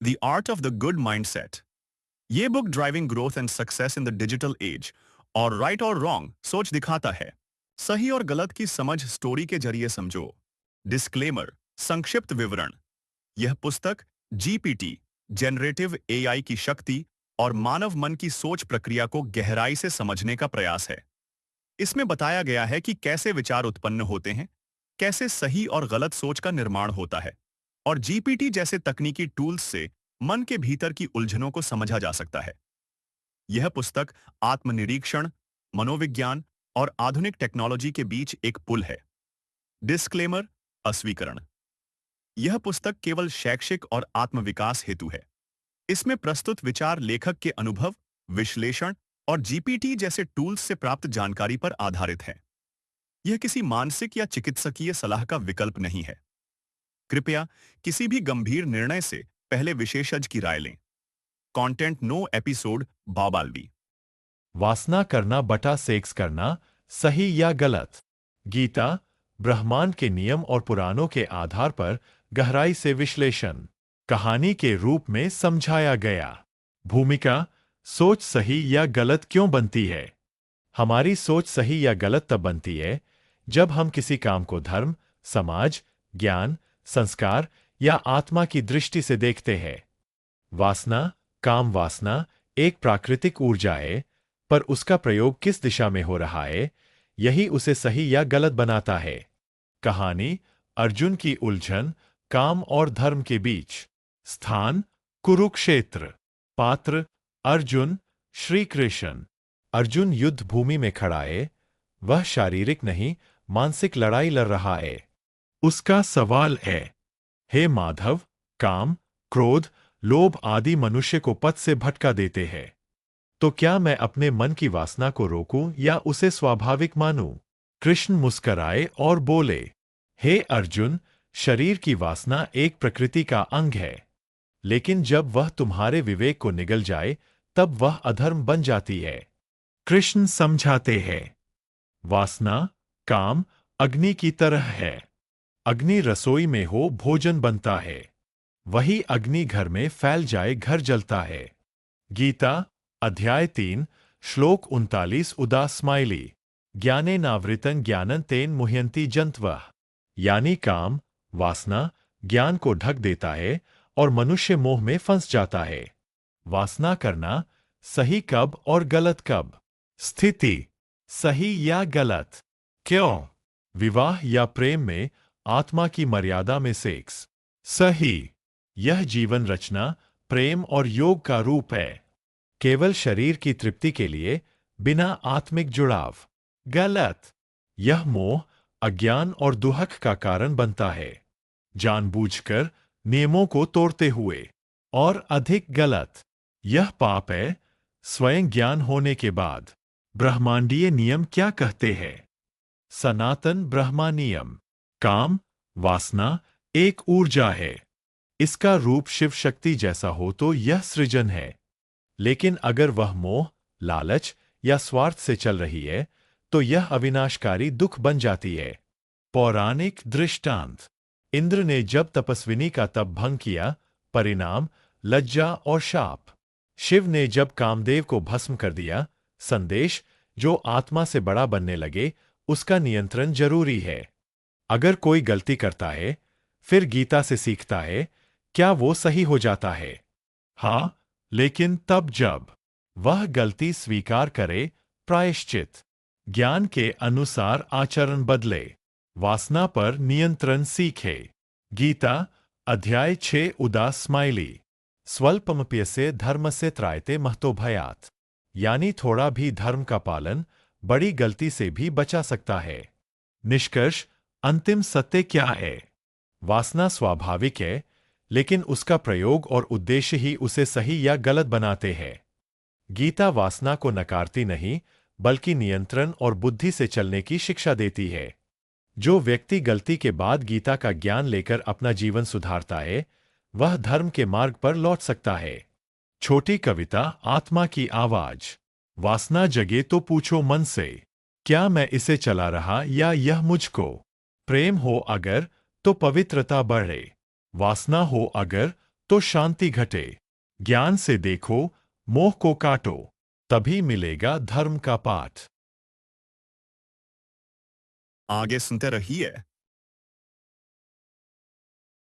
The art of the good mindset. ये book driving growth and success in the digital age और right और wrong सोच दिखाता है। सही और गलत की समझ स्टोरी के जरिए समझो। डिस्क्लेमर, संक्षिप्त विवरण। यह पुस्तक जीपीटी, जनरेटिव एआई की शक्ति और मानव मन की सोच प्रक्रिया को गहराई से समझने का प्रयास है। इसमें बताया गया है कि कैसे विचार उत्पन्न होते हैं, कैसे सही और गलत सोच का निर्माण होता है, और जीपीटी जैसे तकनीकी टूल्स से मन के भीतर की उलझनों को समझा जा सकता है। यह पुस्तक आत्मनिरीक्षण, मनोविज्ञान और आधुनिक टेक्नोलॉजी के बीच एक पुल है। डिस्क्लेमर, अस्वीकरण। यह पुस्तक केवल शैक्षिक और आत्मविकास हेतु है। इसमें प्रस्तुत विचार लेखक के अनुभव, विश्लेषण और जीपीटी जैसे टूल्स से प्राप्त जानकारी पर आधारित है। यह किसी मानसिक या चिकित्सकीय सलाह का विकल्प नहीं है। कृपया किसी भी गंभीर निर्णय से पहले विशेषज्ञ की राय लें। कंटेंट नो एपिसोड बाबालवी। वासना करना बटा सेक्स करना, सही या गलत। गीता, ब्रह्मांड के नियम और पुराणों के आधार पर गहराई से विश्लेषण कहानी के रूप में समझाया गया। भूमिका, सोच सही या गलत क्यों बनती है? हमारी सोच सही या गलत तब बनती है जब हम किसी काम को धर्म, समाज, ज्ञान, संस्कार या आत्मा की दृष्टि से देखते हैं। वासना, काम वासना एक प्राकृतिक ऊर्जा है, पर उसका प्रयोग किस दिशा में हो रहा है, यही उसे सही या गलत बनाता है। कहानी, अर्जुन की उलझन काम और धर्म के बीच। स्थान, कुरुक्षेत्र। पात्र, अर्जुन, श्री कृष्ण। अर्जुन युद्ध भूमि में खड़ा है। वह शारीरिक नहीं, मानसिक लड़ाई लड़ रहा है। उसका सवाल है, हे माधव, काम, क्रोध, लोभ आदि मनुष्य को पथ से भटका देते हैं। तो क्या मैं अपने मन की वासना को रोकूं या उसे स्वाभाविक मानूं? कृष्ण मुस्कराए और बोले, हे अर्जुन, शरीर की वासना एक प्रकृति का अंग है, लेकिन जब वह तुम्हारे विवेक को निगल जाए तब वह अधर्म बन जाती है। कृष्ण समझाते हैं, वासना, काम, अग्नि की तरह है। अग्नि रसोई में हो भोजन बनता है, वही अग्नि घर में फैल जाए घर जलता है। गीता, अध्याय 3, श्लोक 39 उदास स्माइली। ज्ञाने नावृतं ज्ञानं तेन मुह्यन्ति जन्तवः। यानी काम, वासना, ज्ञान को ढक देता है और मनुष्य मोह में फंस जाता है। वासना करना, सही कब और गलत कब? स्थिति, सही या गलत? क्यों? विवाह या प्रेम में आत्मा की मर्यादा में सेक्स सही। यह जीवन रचना, प्रेम और योग का रूप है, केवल शरीर की तृप्ति के लिए, बिना आत्मिक जुड़ाव। गलत, यह मोह, अज्ञान और दुहक का कारण बनता है, जानबूझकर नियमों को तोड़ते हुए। और अधिक गलत, यह पाप है। स्वयं ज्ञान होने के बाद ब्रह्मांडीय नियम क्या कहते हैं? सनातन ब्रह्मा नियम, काम, वासना एक ऊर्जा है। इसका रूप शिव शक्ति जैसा हो तो यह सृजन है, लेकिन अगर वह मोह, लालच या स्वार्थ से चल रही है तो यह अविनाशकारी दुख बन जाती है। पौराणिक दृष्टांत, इंद्र ने जब तपस्विनी का तप भंग किया, परिणाम लज्जा और शाप। शिव ने जब कामदेव को भस्म कर दिया, संदेश जो आत्मा से बड़ा बनने लगे उसका नियंत्रण जरूरी है। अगर कोई गलती करता है, फिर गीता से सीखता है, क्या वो सही हो जाता है? हाँ, लेकिन तब जब वह गलती स्वीकार करे, प्रायश्चित, ज्ञान के अनुसार आचरण बदले, वासना पर नियंत्रण सीखे। गीता, अध्याय 6 उदास स्माइली। स्वल्पमप्यस्य धर्मस्य त्रायते महतो भयात्। यानी थोड़ा भी धर्म का पालन बड़ी गलती से भी बचा सकता है। निष्कर्ष, अंतिम सत्य क्या है? वासना स्वाभाविक है, लेकिन उसका प्रयोग और उद्देश्य ही उसे सही या गलत बनाते हैं। गीता वासना को नकारती नहीं, बल्कि नियंत्रण और बुद्धि से चलने की शिक्षा देती है। जो व्यक्ति गलती के बाद गीता का ज्ञान लेकर अपना जीवन सुधारता है, वह धर्म के मार्ग पर लौट सकता है। छोटी कविता, आत्मा की आवाज। वासना जगे तो पूछो मन से, क्या मैं इसे चला रहा या यह मुझको? प्रेम हो अगर, तो पवित्रता बढ़े। वासना हो अगर, तो शांति घटे। ज्ञान से देखो, मोह को काटो, तभी मिलेगा धर्म का पाठ। आगे सुनते रहिए।